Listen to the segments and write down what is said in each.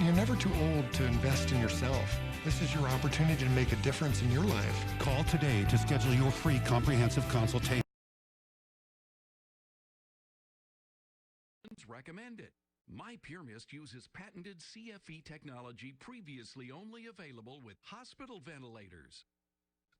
you're never too old to invest in yourself. This is your opportunity to make a difference in your life. Call today to schedule your free comprehensive consultation. Recommended. My Pure Mist uses patented CFE technology previously only available with hospital ventilators.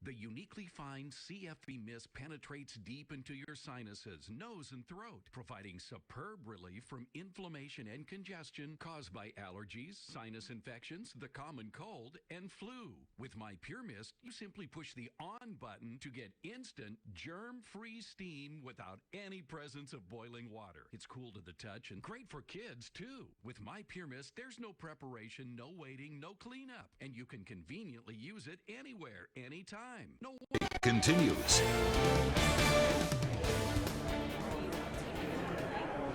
The uniquely fine CFE mist penetrates deep into your sinuses, nose, and throat, providing superb relief from inflammation and congestion caused by allergies, sinus infections, the common cold, and flu. With My Pure Mist, you simply push the on button to get instant, germ-free steam without any presence of boiling water. It's cool to the touch and great for kids, too. With My Pure Mist, there's no preparation, no waiting, no cleanup, and you can conveniently use it anywhere, anytime. No continues.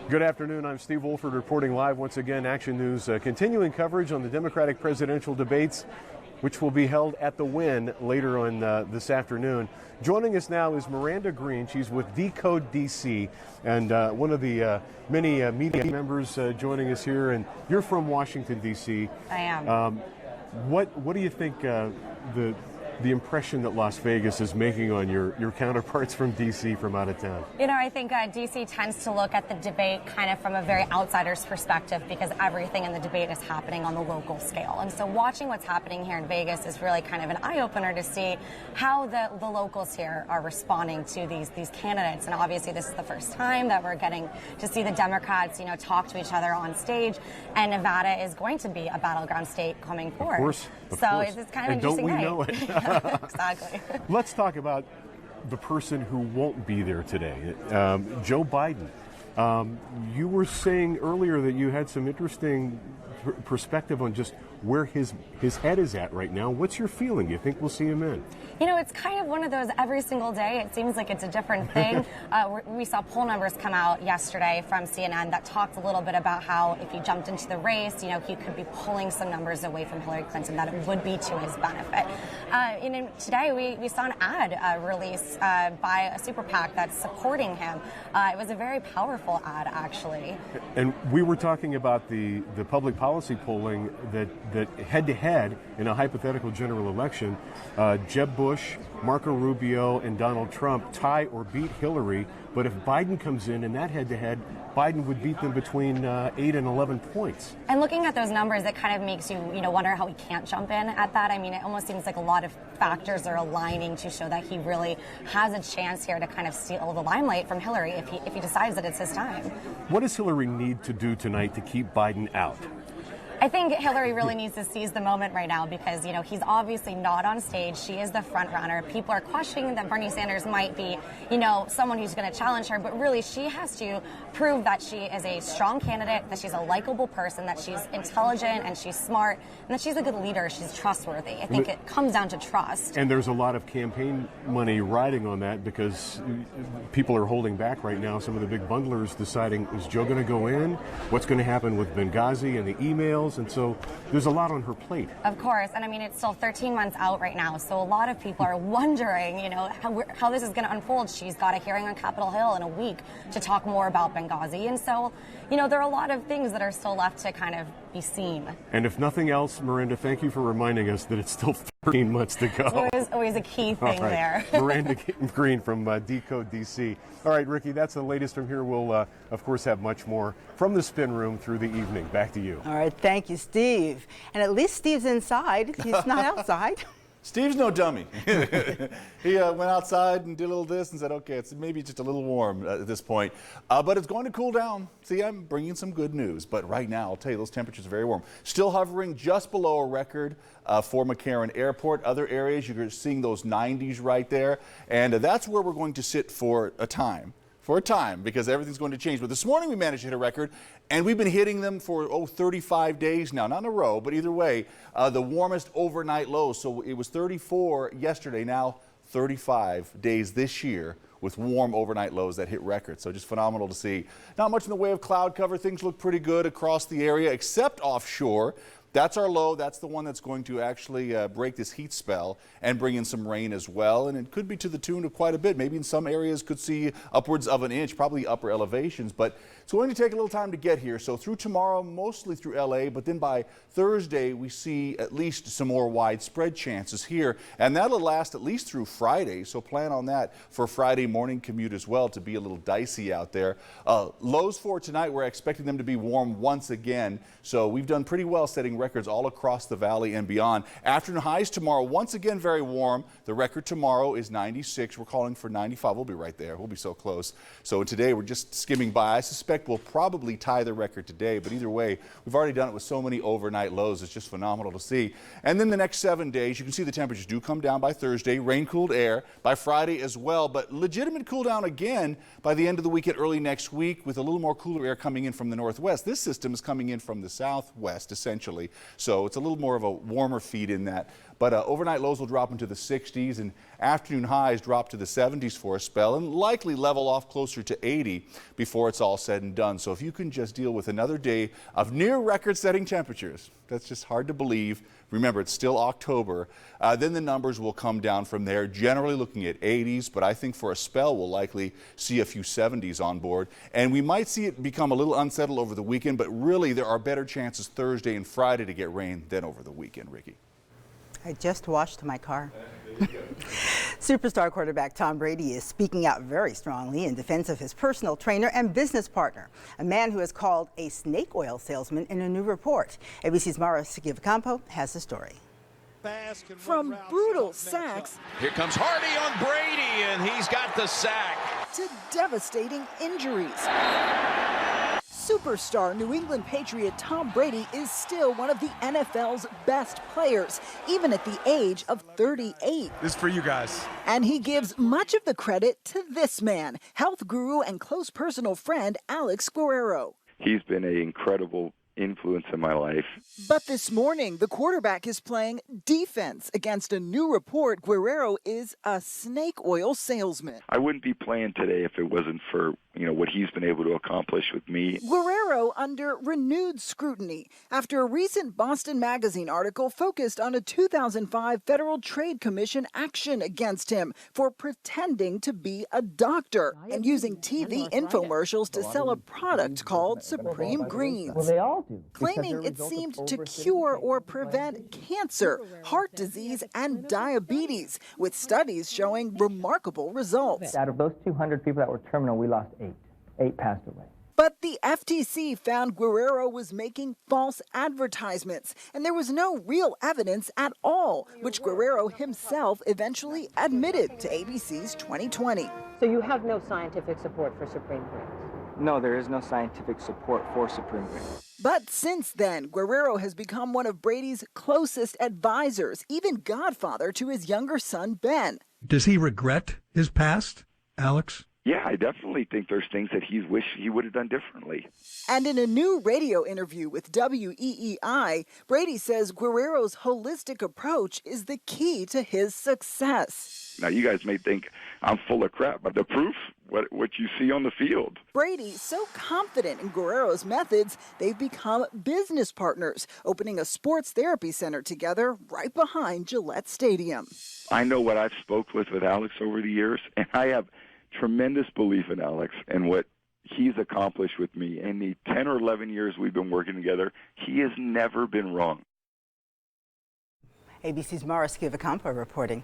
Good afternoon. I'm Steve Wolford reporting live once again. Action News continuing coverage on the Democratic presidential debates, which will be held at the Wynn later on this afternoon. Joining us now is Miranda Green. She's with Decode DC, and one of the many media members joining us here. And you're from Washington, D.C. I am. What do you think the impression that Las Vegas is making on your counterparts from D.C. from out of town? You know, I think D.C. tends to look at the debate kind of from a very outsider's perspective because everything in the debate is happening on the local scale. And so watching what's happening here in Vegas is really kind of an eye-opener to see how the locals here are responding to these candidates. And obviously this is the first time that we're getting to see the Democrats, you know, talk to each other on stage. And Nevada is going to be a battleground state coming forward. Of course. So it's kind of an interesting night. Don't we know it? Exactly. Let's talk about the person who won't be there today, Joe Biden. You were saying earlier that you had some interesting perspective on just where his head is at right now. What's your feeling? You think we'll see him in? You know, it's kind of one of those every single day. It seems like it's a different thing. We saw poll numbers come out yesterday from CNN that talked a little bit about how if he jumped into the race, you know, he could be pulling some numbers away from Hillary Clinton, that it would be to his benefit. You know, today we saw an ad released by a super PAC that's supporting him. It was a very powerful ad, actually. And we were talking about the public policy polling that head-to-head in a hypothetical general election, Jeb Bush, Marco Rubio, and Donald Trump tie or beat Hillary. But if Biden comes in that head-to-head, Biden would beat them between 8 and 11 points. And looking at those numbers, it kind of makes you wonder how he can't jump in at that. I mean, it almost seems like a lot of factors are aligning to show that he really has a chance here to kind of steal the limelight from Hillary if he decides that it's his time. What does Hillary need to do tonight to keep Biden out? I think Hillary really needs to seize the moment right now because, you know, he's obviously not on stage. She is the front runner. People are questioning that Bernie Sanders might be, you know, someone who's going to challenge her. But really, she has to prove that she is a strong candidate, that she's a likable person, that she's intelligent and she's smart, and that she's a good leader. She's trustworthy. I think it comes down to trust. And there's a lot of campaign money riding on that because people are holding back right now. Some of the big bundlers deciding, is Joe going to go in? What's going to happen with Benghazi and the emails? And so there's a lot on her plate. Of course. And I mean, it's still 13 months out right now. So a lot of people are wondering, you know, how this is going to unfold. She's got a hearing on Capitol Hill in a week to talk more about Benghazi. And so, you know, there are a lot of things that are still left to kind of be seen. And if nothing else, Miranda, thank you for reminding us that it's still 13 months to go. It's always a key thing there. Miranda Green from Decode DC. All right, Ricky, that's the latest from here. We'll, of course, have much more from the spin room through the evening. Back to you. All right, thank you, Steve. And at least Steve's inside. He's not outside. Steve's no dummy. He went outside and did a little this and said, okay, it's maybe just a little warm at this point, but it's going to cool down. See, I'm bringing some good news, but right now, I'll tell you, those temperatures are very warm. Still hovering just below a record for McCarran Airport. Other areas, you're seeing those 90s right there, and that's where we're going to sit for a time. Because everything's going to change. But this morning we managed to hit a record, and we've been hitting them for 35 days now. Not in a row, but either way, the warmest overnight lows. So it was 34 yesterday, now 35 days this year with warm overnight lows that hit records. So just phenomenal to see. Not much in the way of cloud cover. Things look pretty good across the area, except offshore. That's our low. That's the one that's going to actually break this heat spell and bring in some rain as well. And it could be to the tune of quite a bit. Maybe in some areas could see upwards of an inch, probably upper elevations. But it's going to take a little time to get here. So through tomorrow, mostly through LA. But then by Thursday, we see at least some more widespread chances here. And that'll last at least through Friday. So plan on that for Friday morning commute as well, to be a little dicey out there. Lows for tonight, we're expecting them to be warm once again. So we've done pretty well setting records all across the valley and beyond. Afternoon highs tomorrow, once again very warm. The record tomorrow is 96. We're calling for 95. We'll be right there. We'll be so close. So today we're just skimming by. I suspect we'll probably tie the record today, but either way, we've already done it with so many overnight lows. It's just phenomenal to see. And then the next 7 days, you can see the temperatures do come down by Thursday, rain-cooled air by Friday as well, but legitimate cool down again by the end of the week and early next week, with a little more cooler air coming in from the northwest. This system is coming in from the southwest, essentially, so it's a little more of a warmer feed in that. But overnight lows will drop into the 60s, and afternoon highs drop to the 70s for a spell, and likely level off closer to 80 before it's all said and done. So if you can just deal with another day of near record-setting temperatures, that's just hard to believe. Remember, it's still October. Then the numbers will come down from there, generally looking at 80s, but I think for a spell we'll likely see a few 70s on board. And we might see it become a little unsettled over the weekend, but really there are better chances Thursday and Friday to get rain than over the weekend, Ricky. I just washed my car. Superstar quarterback Tom Brady is speaking out very strongly in defense of his personal trainer and business partner, a man who is called a snake oil salesman in a new report. ABC's Mara Sigiva-Campo has the story. From brutal sacks, here comes Hardy on Brady, and he's got the sack, to devastating injuries. Superstar New England Patriot Tom Brady is still one of the NFL's best players, even at the age of 38. This is for you guys. And he gives much of the credit to this man, health guru and close personal friend Alex Guerrero. He's been an incredible influence in my life. But this morning, the quarterback is playing defense against a new report Guerrero is a snake oil salesman. I wouldn't be playing today if it wasn't for, what he's been able to accomplish with me. Guerrero under renewed scrutiny after a recent Boston Magazine article focused on a 2005 Federal Trade Commission action against him for pretending to be a doctor and using TV infomercials to sell a product called Supreme Greens. Well, they all do. Claiming it seemed to cure or prevent cancer, heart disease, and diabetes, with studies showing remarkable results. Out of those 200 people that were terminal, we lost 8. 8 passed away. But the FTC found Guerrero was making false advertisements, and there was no real evidence at all, which Guerrero himself eventually admitted to ABC's 2020. So you have no scientific support for Supreme Greens? No, there is no scientific support for Supreme Greens. But since then, Guerrero has become one of Brady's closest advisors, even godfather to his younger son, Ben. Does he regret his past, Alex? Yeah, I definitely think there's things that he wished he would have done differently. And in a new radio interview with WEEI, Brady says Guerrero's holistic approach is the key to his success. Now, you guys may think I'm full of crap, but the proof, what you see on the field. Brady, so confident in Guerrero's methods, they've become business partners, opening a sports therapy center together right behind Gillette Stadium. I know what I've spoke with Alex over the years, and I have tremendous belief in Alex and what he's accomplished with me. In the 10 or 11 years we've been working together, he has never been wrong. ABC's Mara Sigiva-Campo reporting.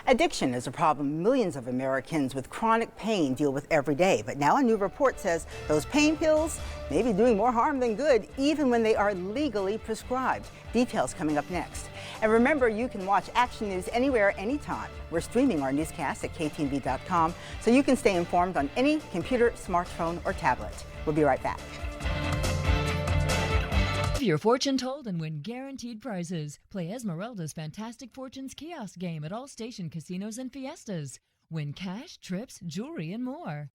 Addiction is a problem millions of Americans with chronic pain deal with every day. But now a new report says those pain pills may be doing more harm than good, even when they are legally prescribed. Details coming up next. And remember, you can watch Action News anywhere, anytime. We're streaming our newscast at KTNV.com, so you can stay informed on any computer, smartphone, or tablet. We'll be right back. Have your fortune told and win guaranteed prizes. Play Esmeralda's Fantastic Fortunes kiosk game at all station casinos and fiestas. Win cash, trips, jewelry, and more.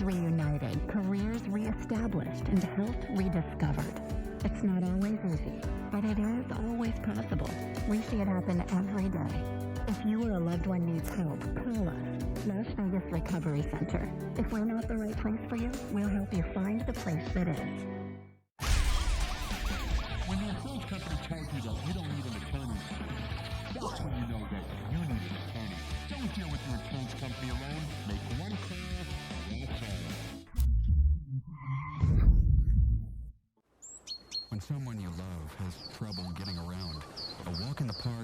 Reunited, careers reestablished, and health rediscovered. It's not always easy, but it is always possible. We see it happen every day. If you or a loved one needs help, call us, Las Vegas Recovery Center. If we're not the right place for you, we'll help you find the place that is. When your insurance company tells you that you don't need an attorney, that's when you know that you need an attorney. Don't deal with your insurance company alone. Make one call, that's all. When someone you love has trouble getting around, a walk in the park